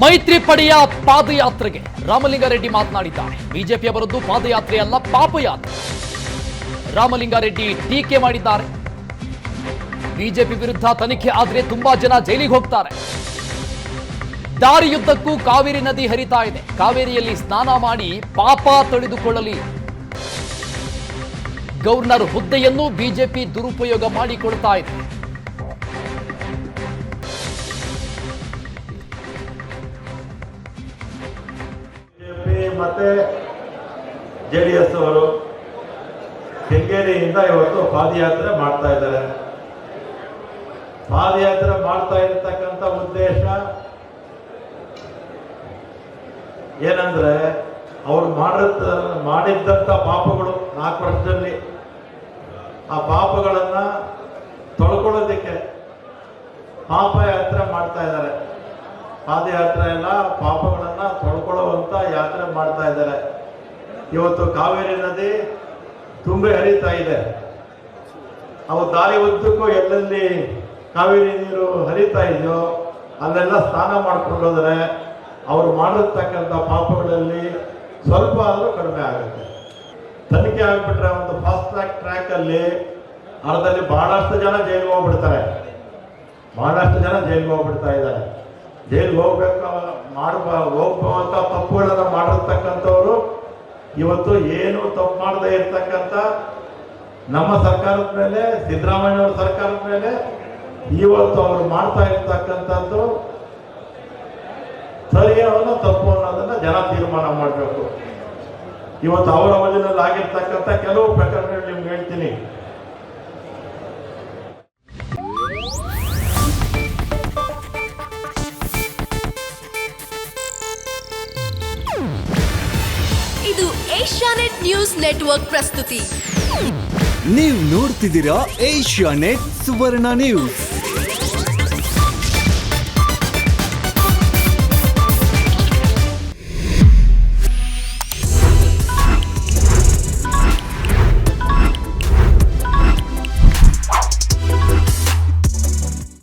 ಮೈತ್ರಿ ಪಡೆಯ ಪಾದಯಾತ್ರೆಗೆ ರಾಮಲಿಂಗಾರೆಡ್ಡಿ ಮಾತನಾಡಿದ್ದಾರೆ. ಬಿಜೆಪಿಯವರದ್ದು ಪಾದಯಾತ್ರೆ ಅಲ್ಲ, ಪಾಪಯಾತ್ರೆ. ರಾಮಲಿಂಗಾರೆಡ್ಡಿ ಟೀಕೆ ಮಾಡಿದ್ದಾರೆ. ಬಿಜೆಪಿ ವಿರುದ್ಧ ತನಿಖೆ ಆದ್ರೆ ತುಂಬಾ ಜನ ಜೈಲಿಗೆ ಹೋಗ್ತಾರೆ. ದಾರಿಯುದ್ದಕ್ಕೂ ಕಾವೇರಿ ನದಿ ಹರಿತಾ ಇದೆ. ಕಾವೇರಿಯಲ್ಲಿ ಸ್ನಾನ ಮಾಡಿ ಪಾಪ ತೊಳೆದುಕೊಳ್ಳಲಿ. ಗವರ್ನರ್ ಹುದ್ದೆಯನ್ನು ಬಿಜೆಪಿ ದುರುಪಯೋಗ ಮಾಡಿಕೊಳ್ತಾ ಇದೆ. ಮತ್ತೆ ಜೆಡಿಎಸ್ ಅವರು ಕೆಂಗೇರಿಯಿಂದ ಇವತ್ತು ಪಾದಯಾತ್ರೆ ಮಾಡ್ತಾ ಇದ್ದಾರೆ. ಪಾದಯಾತ್ರೆ ಮಾಡ್ತಾ ಇರತಕ್ಕಂಥ ಉದ್ದೇಶ ಏನಂದ್ರೆ ಅವ್ರು ಮಾಡಿದ್ದಂಥ ಪಾಪಗಳು 4 ವರ್ಷದಲ್ಲಿ ಆ ಪಾಪಗಳನ್ನ ತೊಳ್ಕೊಳ್ಳೋದಕ್ಕೆ ಪಾಪಯಾತ್ರೆ ಮಾಡ್ತಾ ಇದ್ದಾರೆ. ಪಾದಯಾತ್ರೆ ಎಲ್ಲ ಪಾಪಗಳನ್ನ ತೊಳ್ಕೊಳ್ಳುವಂತ ಯಾತ್ರೆ ಮಾಡ್ತಾ ಇದ್ದಾರೆ. ಇವತ್ತು ಕಾವೇರಿ ನದಿ ತುಂಬಿ ಹರಿತಾ ಇದೆ. ಅವು ದಾರಿ ಉದ್ದಕ್ಕೂ ಎಲ್ಲೆಲ್ಲಿ ಕಾವೇರಿ ನೀರು ಹರಿತಾ ಇದೆಯೋ ಅಲ್ಲೆಲ್ಲ ಸ್ನಾನ ಮಾಡ್ಕೊಂಡು ಹೋದರೆ ಅವರು ಮಾಡಿರ್ತಕ್ಕಂಥ ಪಾಪಗಳಲ್ಲಿ ಸ್ವಲ್ಪ ಆದರೂ ಕಡಿಮೆ ಆಗುತ್ತೆ. ತನಿಖೆ ಆಗ್ಬಿಟ್ರೆ ಒಂದು ಫಾಸ್ಟ್ ಟ್ರ್ಯಾಕ್ ಅಲ್ಲಿ ಅರ್ಧದಲ್ಲಿ ಬಹಳಷ್ಟು ಜನ ಜೈಲಿಗೆ ಹೋಗ್ಬಿಡ್ತಾರೆ. ಬಹಳಷ್ಟು ಜನ ಜೈಲಿಗೆ ಹೋಗ್ಬಿಡ್ತಾ ಇದ್ದಾರೆ. ಜೈಲಿಗೆ ಹೋಗುವಂತ ತಪ್ಪುಗಳನ್ನು ಮಾಡಿರ್ತಕ್ಕಂಥವ್ರು ಇವತ್ತು ಏನು ತಪ್ಪು ಮಾಡದೇ ಇರ್ತಕ್ಕಂಥ ನಮ್ಮ ಸರ್ಕಾರದ ಮೇಲೆ, ಸಿದ್ದರಾಮಯ್ಯವ್ರ ಸರ್ಕಾರದ ಮೇಲೆ ಇವತ್ತು ಅವರು ಮಾಡ್ತಾ ಇರ್ತಕ್ಕಂಥದ್ದು ಸರಿಯಾದ ತಪ್ಪು ಅನ್ನೋದನ್ನ ಜನ ತೀರ್ಮಾನ ಮಾಡಬೇಕು. ಇವತ್ತು ಅವರ ಅವಧಿಯಲ್ಲಿ ಆಗಿರ್ತಕ್ಕಂಥ ಕೆಲವು ಪ್ರಕರಣಗಳು ನಿಮ್ಗೆ ಹೇಳ್ತೀನಿ. ಇದು ಏಷ್ಯಾನೆಟ್ ನ್ಯೂಸ್ ನೆಟ್ವರ್ಕ್ ಪ್ರಸ್ತುತಿ. ನೀವು ನೋಡ್ತಿದ್ದೀರಾ ಏಷ್ಯಾನೆಟ್ ಸುವರ್ಣ ನ್ಯೂಸ್.